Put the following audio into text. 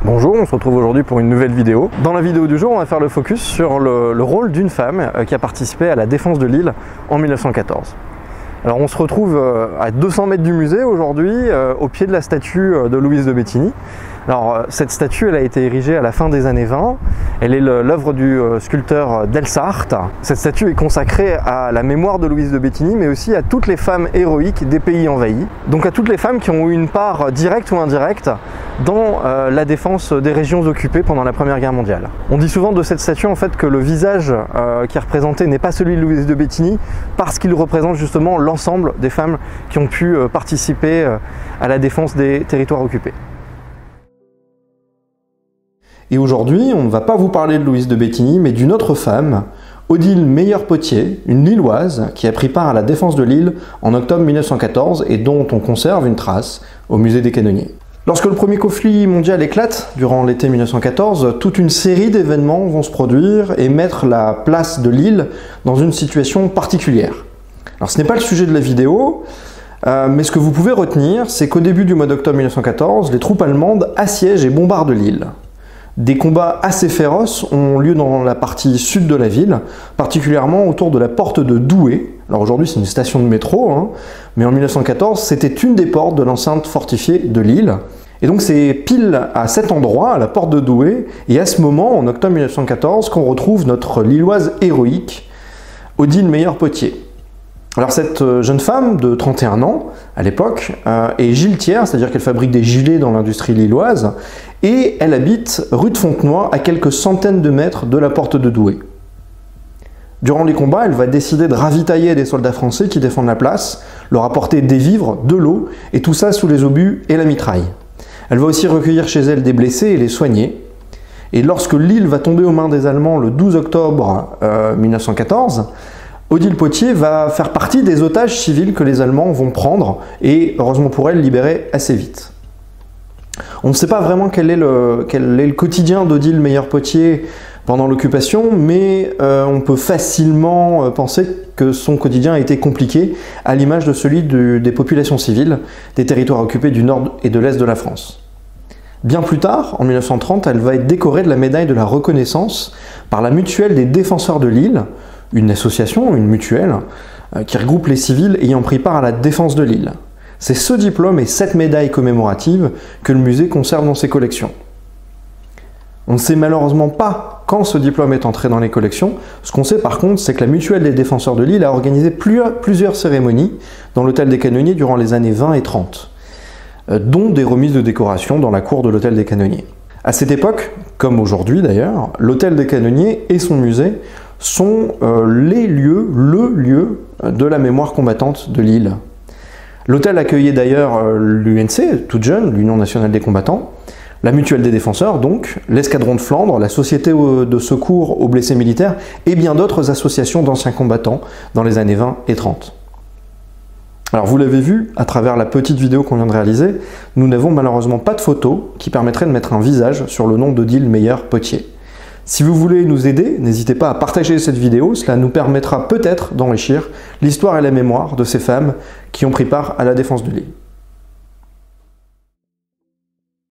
Bonjour, on se retrouve aujourd'hui pour une nouvelle vidéo. Dans la vidéo du jour, on va faire le focus sur le rôle d'une femme qui a participé à la défense de Lille en 1914. Alors on se retrouve à 200 mètres du musée aujourd'hui, au pied de la statue de Louise de Bettigny. Alors cette statue, elle a été érigée à la fin des années 20. Elle est l'œuvre du sculpteur Delsart. Cette statue est consacrée à la mémoire de Louise de Bettigny, mais aussi à toutes les femmes héroïques des pays envahis. Donc à toutes les femmes qui ont eu une part directe ou indirecte dans la défense des régions occupées pendant la Première Guerre mondiale. On dit souvent de cette statue en fait que le visage qui est représenté n'est pas celui de Louise de Bettigny, parce qu'il représente justement l'ensemble des femmes qui ont pu participer à la défense des territoires occupés. Et aujourd'hui, on ne va pas vous parler de Louise de Bettigny, mais d'une autre femme, Odile Meyer-Potier, une Lilloise qui a pris part à la défense de Lille en octobre 1914 et dont on conserve une trace au musée des Canonniers. Lorsque le premier conflit mondial éclate, durant l'été 1914, toute une série d'événements vont se produire et mettre la place de Lille dans une situation particulière. Alors ce n'est pas le sujet de la vidéo, mais ce que vous pouvez retenir, c'est qu'au début du mois d'octobre 1914, les troupes allemandes assiègent et bombardent Lille. Des combats assez féroces ont lieu dans la partie sud de la ville, particulièrement autour de la porte de Douai. Alors aujourd'hui c'est une station de métro, mais en 1914 c'était une des portes de l'enceinte fortifiée de Lille. Et donc c'est pile à cet endroit, à la porte de Douai, et à ce moment, en octobre 1914, qu'on retrouve notre Lilloise héroïque, Odile Meyer-Potier. Alors cette jeune femme de 31 ans, à l'époque, est giletière, c'est-à-dire qu'elle fabrique des gilets dans l'industrie lilloise, et elle habite rue de Fontenoy, à quelques centaines de mètres de la porte de Douai. Durant les combats, elle va décider de ravitailler des soldats français qui défendent la place, leur apporter des vivres, de l'eau, et tout ça sous les obus et la mitraille. Elle va aussi recueillir chez elle des blessés et les soigner. Et lorsque Lille va tomber aux mains des Allemands le 12 octobre 1914, Odile Potier va faire partie des otages civils que les Allemands vont prendre et, heureusement pour elle, libérer assez vite. On ne sait pas vraiment quel est le quotidien d'Odile Meyer-Potier pendant l'occupation, mais on peut facilement penser que son quotidien a été compliqué, à l'image de celui des populations civiles des territoires occupés du nord et de l'est de la France. Bien plus tard, en 1930, elle va être décorée de la médaille de la reconnaissance par la Mutuelle des défenseurs de Lille, une association, une mutuelle, qui regroupe les civils ayant pris part à la défense de Lille. C'est ce diplôme et cette médaille commémorative que le musée conserve dans ses collections. On ne sait malheureusement pas quand ce diplôme est entré dans les collections. Ce qu'on sait par contre, c'est que la Mutuelle des défenseurs de Lille a organisé plusieurs cérémonies dans l'hôtel des Canonniers durant les années 20 et 30, dont des remises de décoration dans la cour de l'hôtel des Canonniers. À cette époque, comme aujourd'hui d'ailleurs, l'hôtel des Canonniers et son musée sont le lieu de la mémoire combattante de Lille. L'hôtel accueillait d'ailleurs l'UNC, toute jeune, l'Union nationale des combattants, la Mutuelle des défenseurs donc, l'Escadron de Flandre, la Société de secours aux blessés militaires et bien d'autres associations d'anciens combattants dans les années 20 et 30. Alors vous l'avez vu, à travers la petite vidéo qu'on vient de réaliser, nous n'avons malheureusement pas de photo qui permettrait de mettre un visage sur le nom d'Odile Meyer-Potier. Si vous voulez nous aider, n'hésitez pas à partager cette vidéo, cela nous permettra peut-être d'enrichir l'histoire et la mémoire de ces femmes qui ont pris part à la défense de Lille.